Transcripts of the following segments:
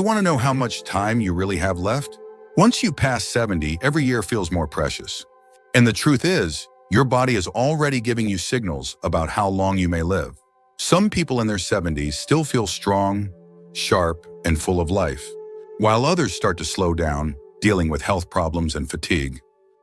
You want to know how much time you really have left? Once you pass 70, every year feels more precious. And the truth is, your body is already giving you signals about how long you may live. Some people in their 70s still feel strong, sharp, and full of life, while others start to slow down, dealing with health problems and fatigue.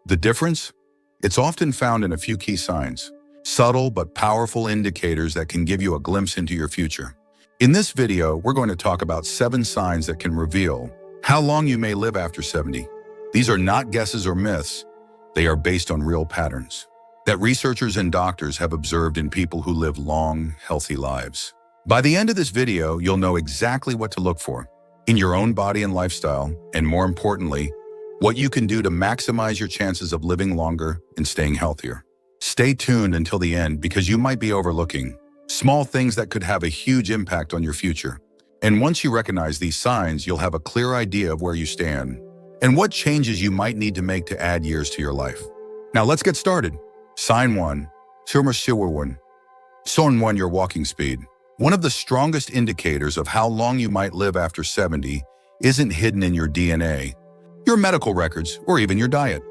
The difference? It's often found in a few key signs, subtle but powerful indicators that can give you a glimpse into your future. In this video, we're going to talk about 7 signs that can reveal how long you may live after 70. These are not guesses or myths. They are based on real patterns that researchers and doctors have observed in people who live long, healthy lives. By the end of this video, you'll know exactly what to look for in your own body and lifestyle, and more importantly, what you can do to maximize your chances of living longer and staying healthier. Stay tuned until the end because you might be overlooking small things that could have a huge impact on your future. And once you recognize these signs, you'll have a clear idea of where you stand and what changes you might need to make to add years to your life. Now let's get started. Sign 1. Sign 1, your walking speed. One of the strongest indicators of how long you might live after 70 isn't hidden in your DNA, your medical records, or even your diet.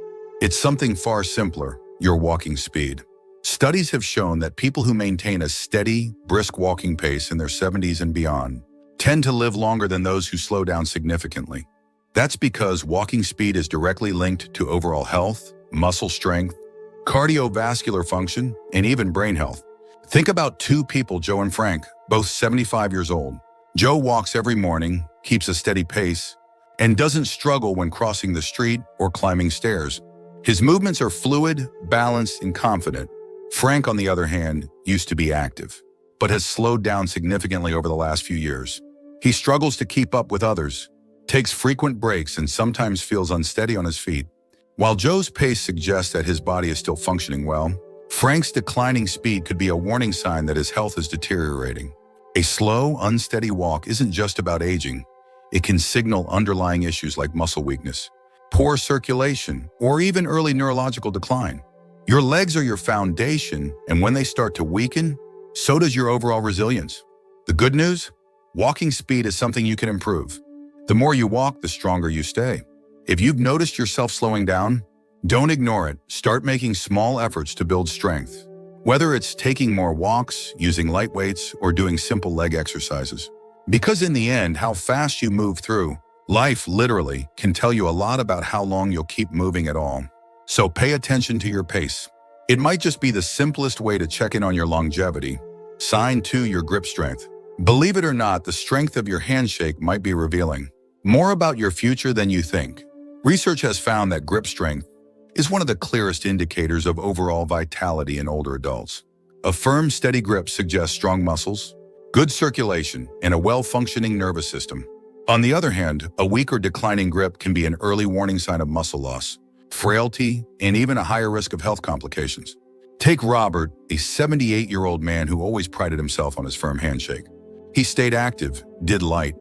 It's something far simpler, your walking speed. Studies have shown that people who maintain a steady, brisk walking pace in their 70s and beyond tend to live longer than those who slow down significantly. That's because walking speed is directly linked to overall health, muscle strength, cardiovascular function, and even brain health. Think about 2 people, Joe and Frank, both 75 years old. Joe walks every morning, keeps a steady pace, and doesn't struggle when crossing the street or climbing stairs. His movements are fluid, balanced, and confident. Frank, on the other hand, used to be active, but has slowed down significantly over the last few years. He struggles to keep up with others, takes frequent breaks, and sometimes feels unsteady on his feet. While Joe's pace suggests that his body is still functioning well, Frank's declining speed could be a warning sign that his health is deteriorating. A slow, unsteady walk isn't just about aging. It can signal underlying issues like muscle weakness, poor circulation, or even early neurological decline. Your legs are your foundation, and when they start to weaken, so does your overall resilience. The good news? Walking speed is something you can improve. The more you walk, the stronger you stay. If you've noticed yourself slowing down, don't ignore it. Start making small efforts to build strength. Whether it's taking more walks, using light weights, or doing simple leg exercises. Because in the end, how fast you move through life literally can tell you a lot about how long you'll keep moving at all. So pay attention to your pace. It might just be the simplest way to check in on your longevity. Sign 2, your grip strength. Believe it or not, the strength of your handshake might be revealing more about your future than you think. Research has found that grip strength is one of the clearest indicators of overall vitality in older adults. A firm, steady grip suggests strong muscles, good circulation, and a well-functioning nervous system. On the other hand, a weak or declining grip can be an early warning sign of muscle loss, frailty, and even a higher risk of health complications. Take Robert, a 78-year-old man who always prided himself on his firm handshake. He stayed active, did light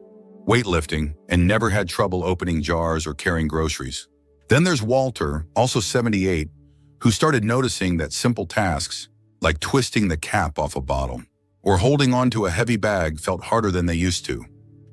weightlifting, and never had trouble opening jars or carrying groceries. Then there's Walter, also 78, who started noticing that simple tasks, like twisting the cap off a bottle or holding onto a heavy bag, felt harder than they used to.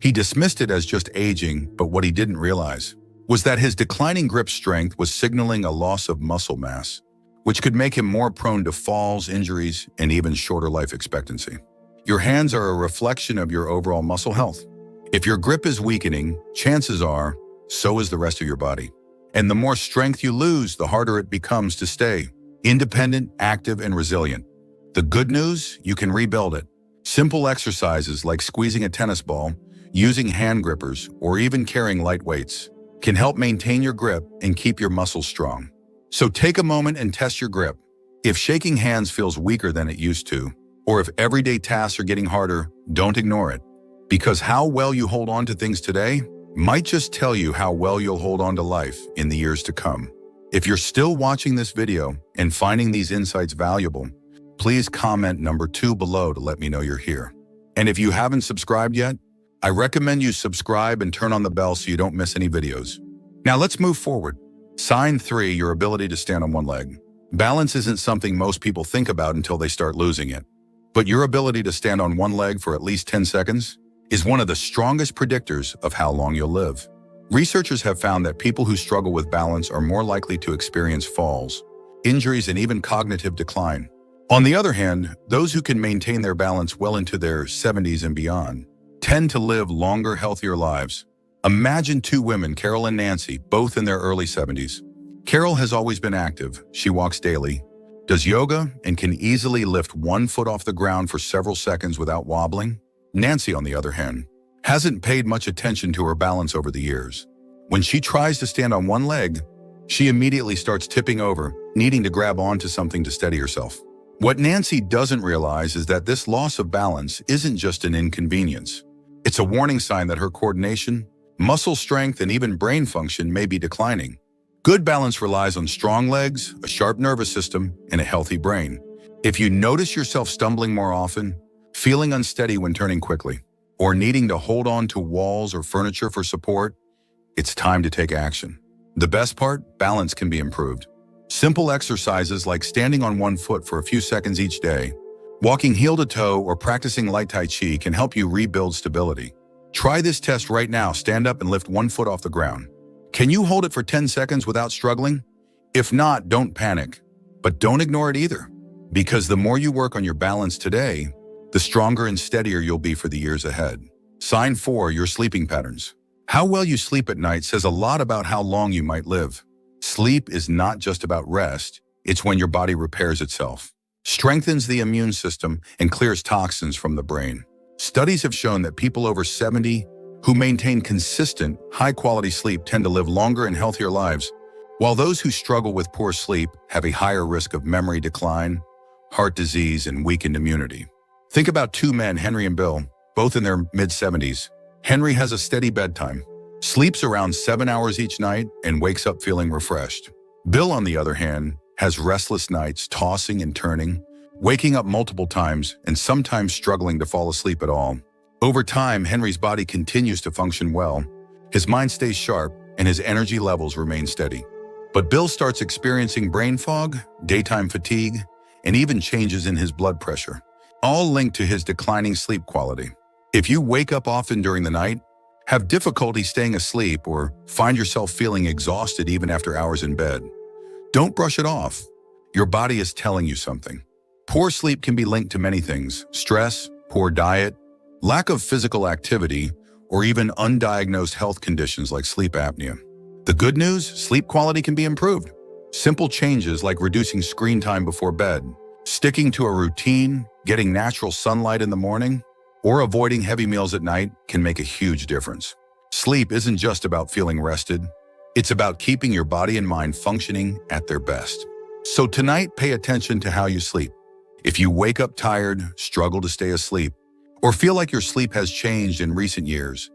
He dismissed it as just aging, but what he didn't realize was that his declining grip strength was signaling a loss of muscle mass, which could make him more prone to falls, injuries, and even shorter life expectancy. Your hands are a reflection of your overall muscle health. If your grip is weakening, chances are, so is the rest of your body. And the more strength you lose, the harder it becomes to stay independent, active, and resilient. The good news? You can rebuild it. Simple exercises like squeezing a tennis ball, using hand grippers, or even carrying light weights can help maintain your grip and keep your muscles strong. So take a moment and test your grip. If shaking hands feels weaker than it used to, or if everyday tasks are getting harder, don't ignore it. Because how well you hold on to things today might just tell you how well you'll hold on to life in the years to come. If you're still watching this video and finding these insights valuable, please comment number 2 below to let me know you're here. And if you haven't subscribed yet, I recommend you subscribe and turn on the bell so you don't miss any videos. Now let's move forward. Sign 3, your ability to stand on one leg. Balance isn't something most people think about until they start losing it. But your ability to stand on one leg for at least 10 seconds is one of the strongest predictors of how long you'll live. Researchers have found that people who struggle with balance are more likely to experience falls, injuries, and even cognitive decline. On the other hand, those who can maintain their balance well into their 70s and beyond tend to live longer, healthier lives. Imagine two women, Carol and Nancy, both in their early 70s. Carol has always been active. She walks daily, does yoga, and can easily lift one foot off the ground for several seconds without wobbling. Nancy, on the other hand, hasn't paid much attention to her balance over the years. When she tries to stand on one leg, she immediately starts tipping over, needing to grab onto something to steady herself. What Nancy doesn't realize is that this loss of balance isn't just an inconvenience. It's a warning sign that her coordination, muscle strength, and even brain function may be declining. Good balance relies on strong legs, a sharp nervous system, and a healthy brain. If you notice yourself stumbling more often, feeling unsteady when turning quickly, or needing to hold on to walls or furniture for support, it's time to take action. The best part, balance can be improved. Simple exercises like standing on one foot for a few seconds each day, walking heel to toe, or practicing light Tai Chi can help you rebuild stability. Try this test right now. Stand up and lift one foot off the ground. Can you hold it for 10 seconds without struggling? If not, don't panic. But don't ignore it either, because the more you work on your balance today, the stronger and steadier you'll be for the years ahead. Sign 4, your sleeping patterns. How well you sleep at night says a lot about how long you might live. Sleep is not just about rest, it's when your body repairs itself, strengthens the immune system, and clears toxins from the brain. Studies have shown that people over 70 who maintain consistent, high-quality sleep tend to live longer and healthier lives, while those who struggle with poor sleep have a higher risk of memory decline, heart disease, and weakened immunity. Think about two men, Henry and Bill, both in their mid-70s. Henry has a steady bedtime, sleeps around 7 hours each night, and wakes up feeling refreshed. Bill, on the other hand, has restless nights, tossing and turning, waking up multiple times, and sometimes struggling to fall asleep at all. Over time, Henry's body continues to function well, his mind stays sharp, and his energy levels remain steady. But Bill starts experiencing brain fog, daytime fatigue, and even changes in his blood pressure, all linked to his declining sleep quality. If you wake up often during the night, have difficulty staying asleep, or find yourself feeling exhausted even after hours in bed, don't brush it off. Your body is telling you something. Poor sleep can be linked to many things: stress, poor diet, lack of physical activity, or even undiagnosed health conditions like sleep apnea. The good news, sleep quality can be improved. Simple changes like reducing screen time before bed, sticking to a routine, getting natural sunlight in the morning, or avoiding heavy meals at night can make a huge difference. Sleep isn't just about feeling rested. It's about keeping your body and mind functioning at their best. So tonight, pay attention to how you sleep. If you wake up tired, struggle to stay asleep, or feel like your sleep has changed in recent years,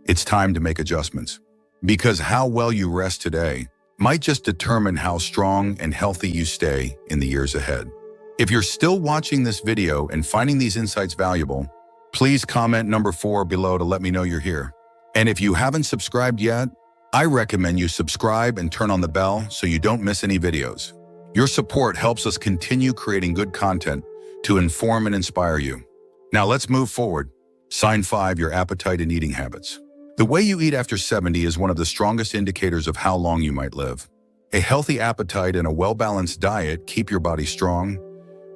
it's time to make adjustments. Because how well you rest today might just determine how strong and healthy you stay in the years ahead. If you're still watching this video and finding these insights valuable, please comment number 4 below to let me know you're here. And if you haven't subscribed yet, I recommend you subscribe and turn on the bell so you don't miss any videos. Your support helps us continue creating good content to inform and inspire you. Now let's move forward. Sign 5, your appetite and eating habits. The way you eat after 70 is one of the strongest indicators of how long you might live. A healthy appetite and a well-balanced diet keep your body strong,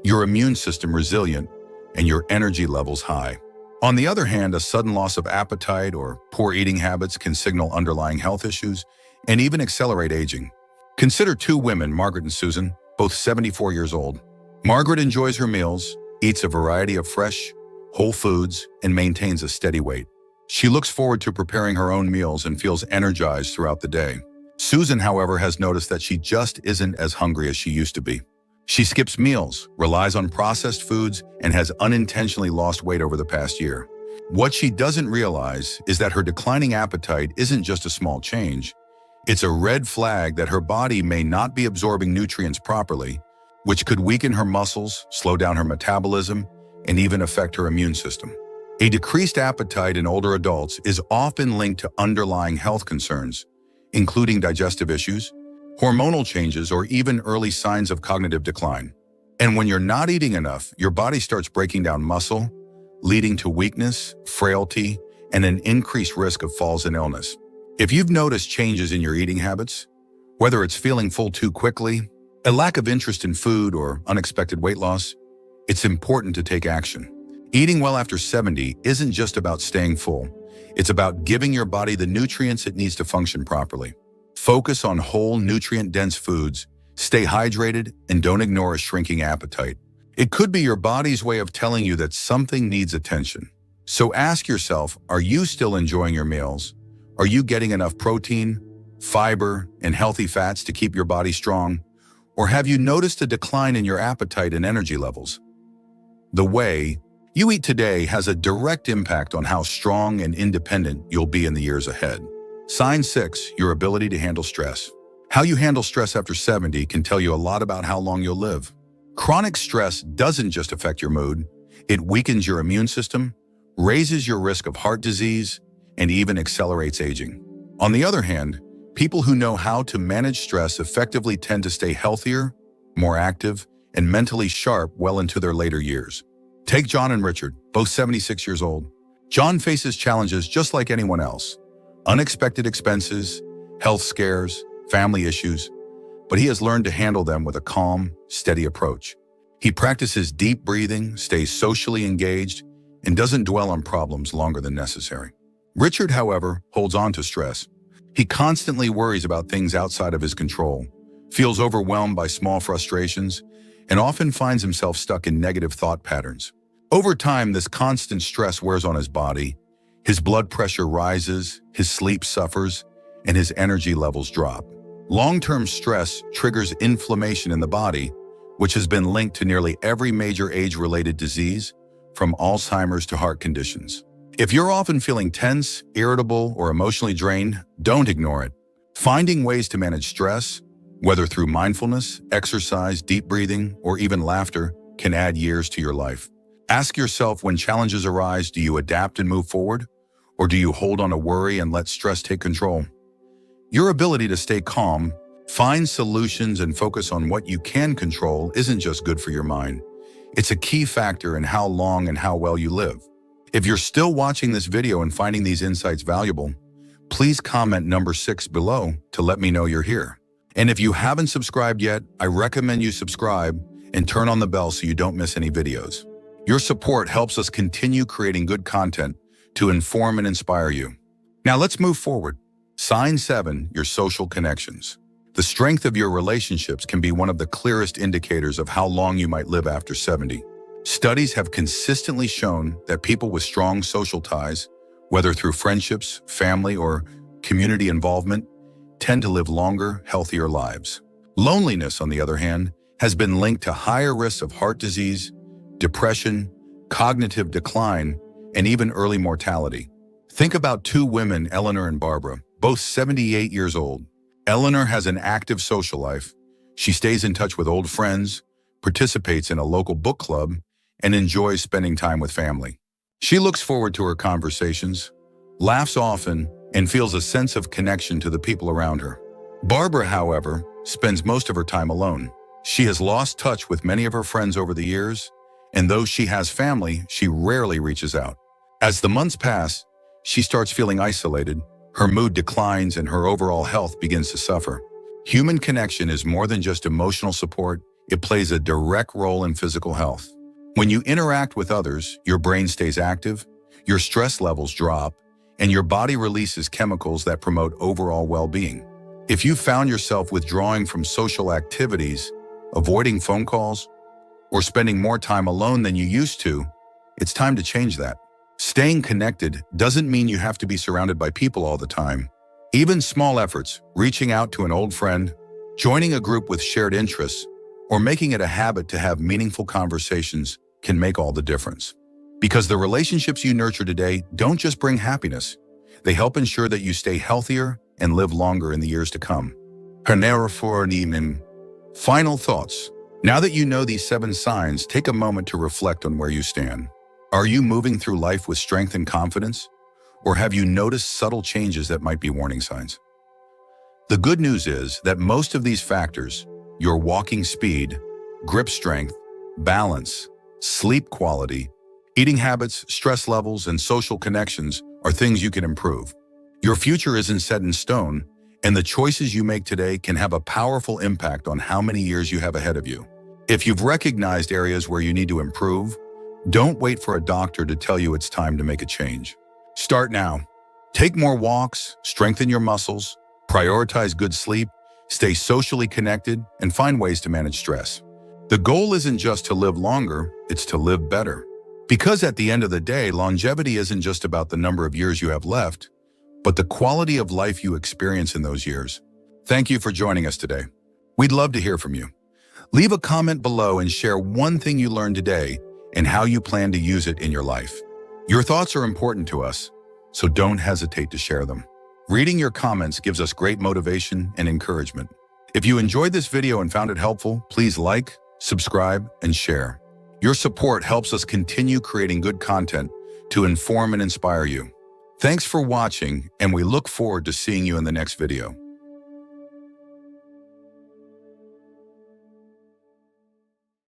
your immune system resilient, and your energy levels high. On the other hand, a sudden loss of appetite or poor eating habits can signal underlying health issues and even accelerate aging. Consider two women, Margaret and Susan, both 74 years old. Margaret enjoys her meals, eats a variety of fresh, whole foods, and maintains a steady weight. She looks forward to preparing her own meals and feels energized throughout the day. Susan, however, has noticed that she just isn't as hungry as she used to be. She skips meals, relies on processed foods, and has unintentionally lost weight over the past year. What she doesn't realize is that her declining appetite isn't just a small change. It's a red flag that her body may not be absorbing nutrients properly, which could weaken her muscles, slow down her metabolism, and even affect her immune system. A decreased appetite in older adults is often linked to underlying health concerns, including digestive issues, hormonal changes, or even early signs of cognitive decline. And when you're not eating enough, your body starts breaking down muscle, leading to weakness, frailty, and an increased risk of falls and illness. If you've noticed changes in your eating habits, whether it's feeling full too quickly, a lack of interest in food, or unexpected weight loss, it's important to take action. Eating well after 70 isn't just about staying full. It's about giving your body the nutrients it needs to function properly. Focus on whole, nutrient-dense foods, stay hydrated, and don't ignore a shrinking appetite. It could be your body's way of telling you that something needs attention. So ask yourself, are you still enjoying your meals? Are you getting enough protein, fiber, and healthy fats to keep your body strong? Or have you noticed a decline in your appetite and energy levels? The way you eat today has a direct impact on how strong and independent you'll be in the years ahead. Sign 6, your ability to handle stress. How you handle stress after 70 can tell you a lot about how long you'll live. Chronic stress doesn't just affect your mood, it weakens your immune system, raises your risk of heart disease, and even accelerates aging. On the other hand, people who know how to manage stress effectively tend to stay healthier, more active, and mentally sharp well into their later years. Take John and Richard, both 76 years old. John faces challenges just like anyone else. Unexpected expenses, health scares, family issues, but he has learned to handle them with a calm, steady approach. He practices deep breathing, stays socially engaged, and doesn't dwell on problems longer than necessary. Richard, however, holds on to stress. He constantly worries about things outside of his control, feels overwhelmed by small frustrations, and often finds himself stuck in negative thought patterns. Over time, this constant stress wears on his body. His blood pressure rises, his sleep suffers, and his energy levels drop. Long-term stress triggers inflammation in the body, which has been linked to nearly every major age-related disease, from Alzheimer's to heart conditions. If you're often feeling tense, irritable, or emotionally drained, don't ignore it. Finding ways to manage stress, whether through mindfulness, exercise, deep breathing, or even laughter, can add years to your life. Ask yourself, when challenges arise, do you adapt and move forward? Or do you hold on to worry and let stress take control? Your ability to stay calm, find solutions, and focus on what you can control isn't just good for your mind. It's a key factor in how long and how well you live. If you're still watching this video and finding these insights valuable, please comment number 6 below to let me know you're here. And if you haven't subscribed yet, I recommend you subscribe and turn on the bell so you don't miss any videos. Your support helps us continue creating good content to inform and inspire you. Now let's move forward. Sign 7, your social connections. The strength of your relationships can be one of the clearest indicators of how long you might live after 70. Studies have consistently shown that people with strong social ties, whether through friendships, family, or community involvement, tend to live longer, healthier lives. Loneliness, on the other hand, has been linked to higher risks of heart disease, depression, cognitive decline, and even early mortality. Think about 2 women, Eleanor and Barbara, both 78 years old. Eleanor has an active social life. She stays in touch with old friends, participates in a local book club, and enjoys spending time with family. She looks forward to her conversations, laughs often, and feels a sense of connection to the people around her. Barbara, however, spends most of her time alone. She has lost touch with many of her friends over the years, and though she has family, she rarely reaches out. As the months pass, she starts feeling isolated, her mood declines, and her overall health begins to suffer. Human connection is more than just emotional support. It plays a direct role in physical health. When you interact with others, your brain stays active, your stress levels drop, and your body releases chemicals that promote overall well-being. If you found yourself withdrawing from social activities, avoiding phone calls, or spending more time alone than you used to, it's time to change that. Staying connected doesn't mean you have to be surrounded by people all the time. Even small efforts, reaching out to an old friend, joining a group with shared interests, or making it a habit to have meaningful conversations can make all the difference. Because the relationships you nurture today don't just bring happiness, they help ensure that you stay healthier and live longer in the years to come. Final thoughts. Now that you know these 7 signs, take a moment to reflect on where you stand. Are you moving through life with strength and confidence? Or have you noticed subtle changes that might be warning signs? The good news is that most of these factors, your walking speed, grip strength, balance, sleep quality, eating habits, stress levels, and social connections, are things you can improve. Your future isn't set in stone, and the choices you make today can have a powerful impact on how many years you have ahead of you. If you've recognized areas where you need to improve, don't wait for a doctor to tell you it's time to make a change. Start now. Take more walks, strengthen your muscles, prioritize good sleep, stay socially connected, and find ways to manage stress. The goal isn't just to live longer, it's to live better. Because at the end of the day, longevity isn't just about the number of years you have left, but the quality of life you experience in those years. Thank you for joining us today. We'd love to hear from you. Leave a comment below and share one thing you learned today and how you plan to use it in your life. Your thoughts are important to us, so don't hesitate to share them. Reading your comments gives us great motivation and encouragement. If you enjoyed this video and found it helpful, please like, subscribe, and share. Your support helps us continue creating good content to inform and inspire you. Thanks for watching, and we look forward to seeing you in the next video.